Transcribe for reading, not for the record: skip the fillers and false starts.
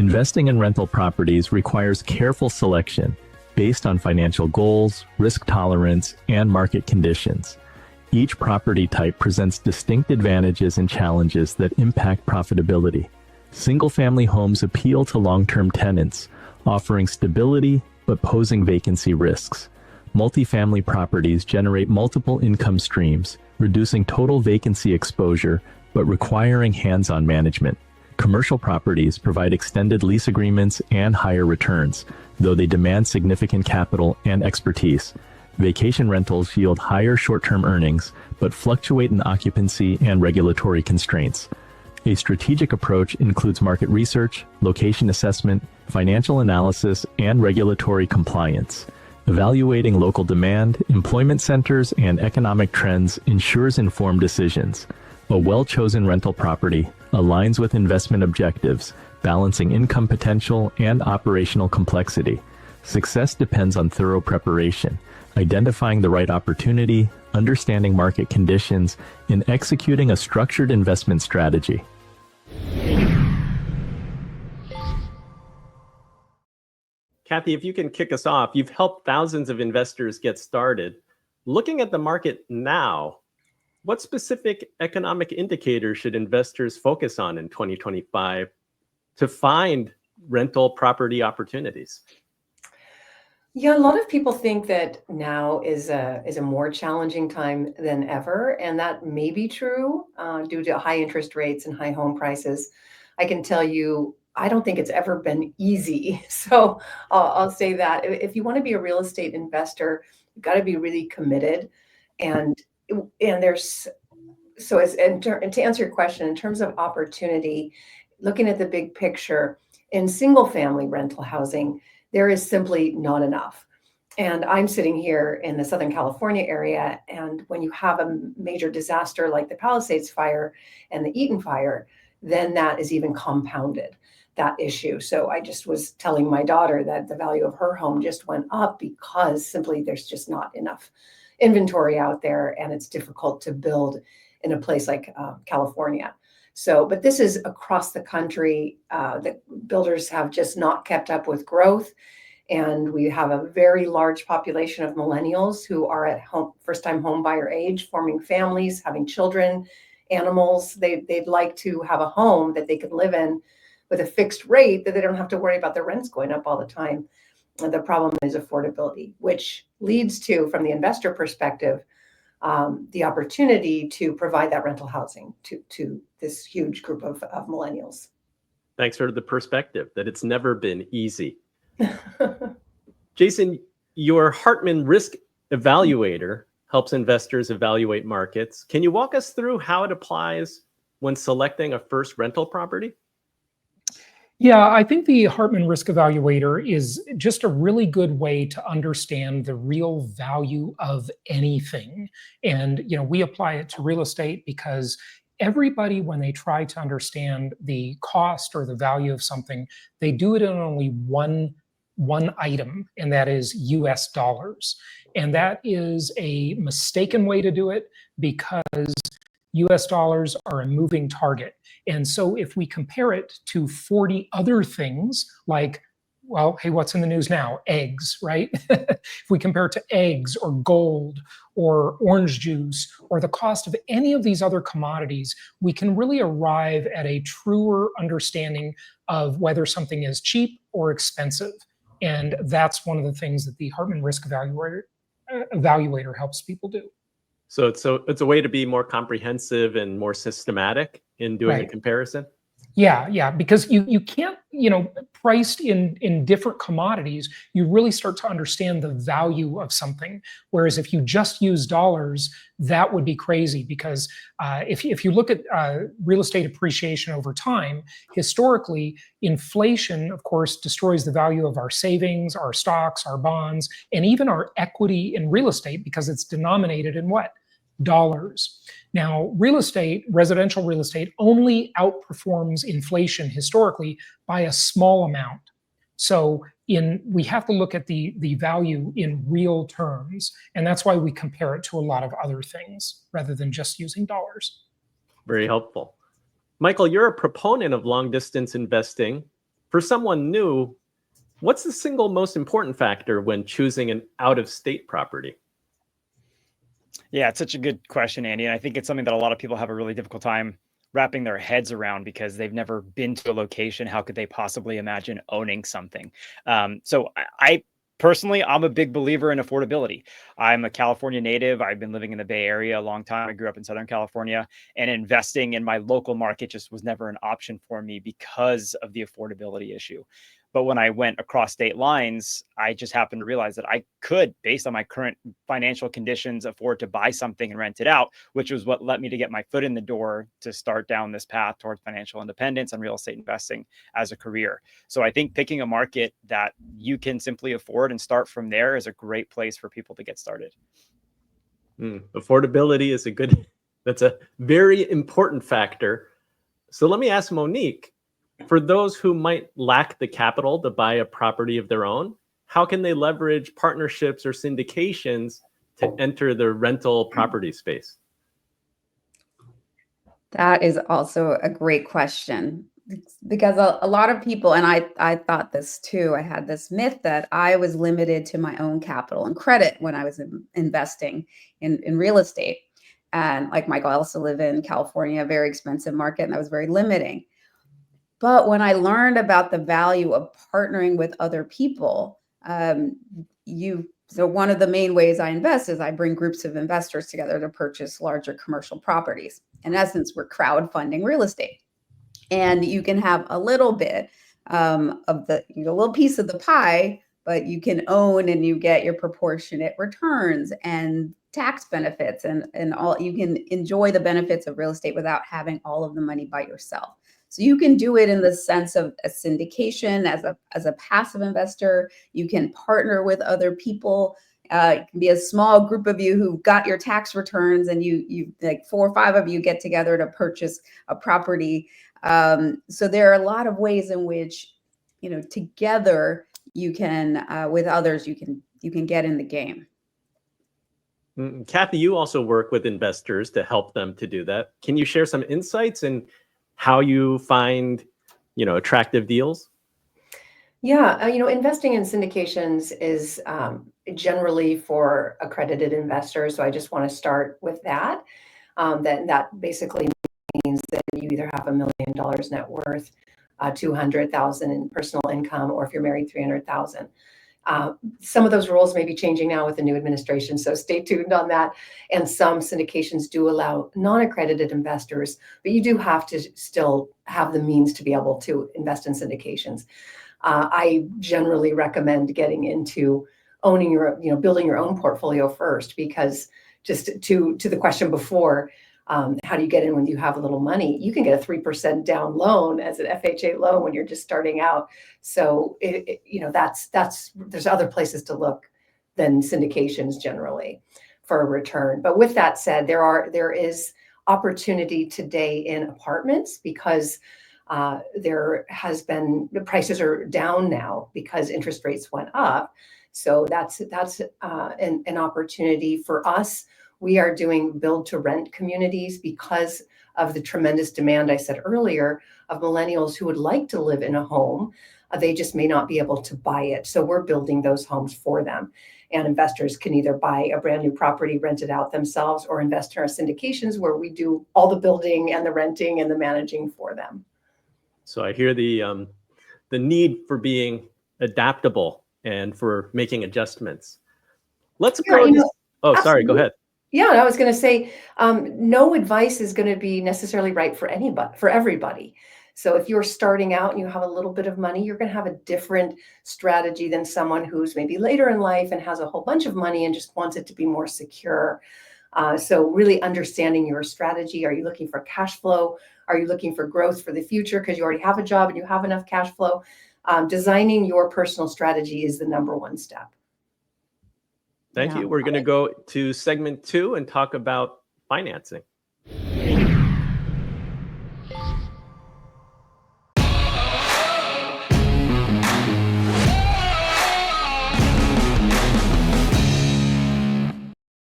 Investing in rental properties requires careful selection based on financial goals, risk tolerance, and market conditions. Each property type presents distinct advantages and challenges that impact profitability. Single-family homes appeal to long-term tenants, offering stability but posing vacancy risks. Multifamily properties generate multiple income streams, reducing total vacancy exposure but requiring hands-on management. Commercial properties provide extended lease agreements and higher returns, though they demand significant capital and expertise. Vacation rentals yield higher short-term earnings, but fluctuate in occupancy and regulatory constraints. A strategic approach includes market research, location assessment, financial analysis, and regulatory compliance. Evaluating local demand, employment centers, and economic trends ensures informed decisions. A well-chosen rental property aligns with investment objectives, balancing income potential and operational complexity. Success depends on thorough preparation, identifying the right opportunity, understanding market conditions, and executing a structured investment strategy. Kathy, if you can kick us off, you've helped thousands of investors get started. Looking at the market now, what specific economic indicators should investors focus on in 2025 to find rental property opportunities? Yeah, a lot of people think that now is a more challenging time than ever, and that may be true due to high interest rates and high home prices. I can tell you, I don't think it's ever been easy. So I'll say that if you want to be a real estate investor, you've got to be really committed. And there's to answer your question, in terms of opportunity, looking at the big picture, in single family rental housing, there is simply not enough. And I'm sitting here in the Southern California area, and when you have a major disaster like the Palisades fire and the Eaton fire, then that is even compounded, that issue. So I just was telling my daughter that the value of her home just went up because simply there's just not enough inventory out there, and it's difficult to build in a place like California. So, but this is across the country. The builders have just not kept up with growth. And we have a very large population of millennials who are at home, first-time home buyer age, forming families, having children, animals. They'd like to have a home that they can live in with a fixed rate that they don't have to worry about their rents going up all the time. And the problem is affordability, which leads to, from the investor perspective, the opportunity to provide that rental housing to this huge group of millennials. Thanks for the perspective that it's never been easy. Jason, your Hartman Risk Evaluator helps investors evaluate markets. Can you walk us through how it applies when selecting a first rental property? Yeah, I think the Hartman Risk Evaluator is just a really good way to understand the real value of anything. And, we apply it to real estate because everybody, when they try to understand the cost or the value of something, they do it in only one item, and that is US dollars. And that is a mistaken way to do it because US dollars are a moving target. And so if we compare it to 40 other things like, well, hey, what's in the news now? Eggs, right? If we compare it to eggs or gold or orange juice or the cost of any of these other commodities, we can really arrive at a truer understanding of whether something is cheap or expensive. And that's one of the things that the Hartman Risk Evaluator helps people do. So it's a way to be more comprehensive and more systematic in doing a comparison? Yeah, because you can't, priced in different commodities, you really start to understand the value of something. Whereas if you just use dollars, that would be crazy because if you look at real estate appreciation over time, historically, inflation, of course, destroys the value of our savings, our stocks, our bonds, and even our equity in real estate because it's denominated in what? Dollars. Now, residential real estate only outperforms inflation historically by a small amount. So we have to look at the value in real terms, and that's why we compare it to a lot of other things rather than just using dollars. Very helpful. Michael, you're a proponent of long distance investing. For someone new, what's the single most important factor when choosing an out-of-state property? Yeah, it's such a good question, Andy. And I think it's something that a lot of people have a really difficult time wrapping their heads around because they've never been to a location. How could they possibly imagine owning something? So I personally, I'm a big believer in affordability. I'm a California native. I've been living in the Bay Area a long time. I grew up in Southern California, and investing in my local market just was never an option for me because of the affordability issue. But when I went across state lines, I just happened to realize that I could, based on my current financial conditions, afford to buy something and rent it out, which was what led me to get my foot in the door to start down this path towards financial independence and real estate investing as a career. So I think picking a market that you can simply afford and start from there is a great place for people to get started. Affordability is that's a very important factor. So let me ask Monick, for those who might lack the capital to buy a property of their own, how can they leverage partnerships or syndications to enter the rental property space? That is also a great question because a lot of people, and I thought this too, I had this myth that I was limited to my own capital and credit when I was investing in real estate. And like Michael, I also live in California, a very expensive market, and that was very limiting. But when I learned about the value of partnering with other people, so one of the main ways I invest is I bring groups of investors together to purchase larger commercial properties. In essence, we're crowdfunding real estate. And you can have a little bit of a little piece of the pie, but you can own and you get your proportionate returns and tax benefits and all. You can enjoy the benefits of real estate without having all of the money by yourself. So you can do it in the sense of a syndication as a passive investor. You can partner with other people. It can be a small group of you who've got your tax returns, and you like 4 or 5 of you get together to purchase a property. So there are a lot of ways in which, together you can, with others, you can get in the game. Kathy, you also work with investors to help them to do that. Can you share some insights in how you find, attractive deals? Yeah, investing in syndications is generally for accredited investors. So I just want to start with that. That basically means that you either have $1 million net worth, $200,000 in personal income, or if you're married, $300,000. Some of those rules may be changing now with the new administration, so stay tuned on that. And some syndications do allow non-accredited investors, but you do have to still have the means to be able to invest in syndications. I generally recommend getting into owning building your own portfolio first, because just to the question before, how do you get in when you have a little money? You can get a 3% down loan as an FHA loan when you're just starting out. So there's other places to look than syndications generally for a return. But with that said, there is opportunity today in apartments because the prices are down now because interest rates went up. So that's an opportunity for us. We are doing build to rent communities because of the tremendous demand I said earlier of millennials who would like to live in a home. They just may not be able to buy it. So we're building those homes for them. And investors can either buy a brand new property, rent it out themselves, or invest in our syndications where we do all the building and the renting and the managing for them. So I hear the need for being adaptable and for making adjustments. Let's go. Oh, absolutely. Sorry, go ahead. Yeah, I was going to say, no advice is going to be necessarily right for everybody. So if you're starting out and you have a little bit of money, you're going to have a different strategy than someone who's maybe later in life and has a whole bunch of money and just wants it to be more secure. So really understanding your strategy. Are you looking for cash flow? Are you looking for growth for the future because you already have a job and you have enough cash flow? Designing your personal strategy is the number one step. Thank you. We're going to go to segment 2 and talk about financing.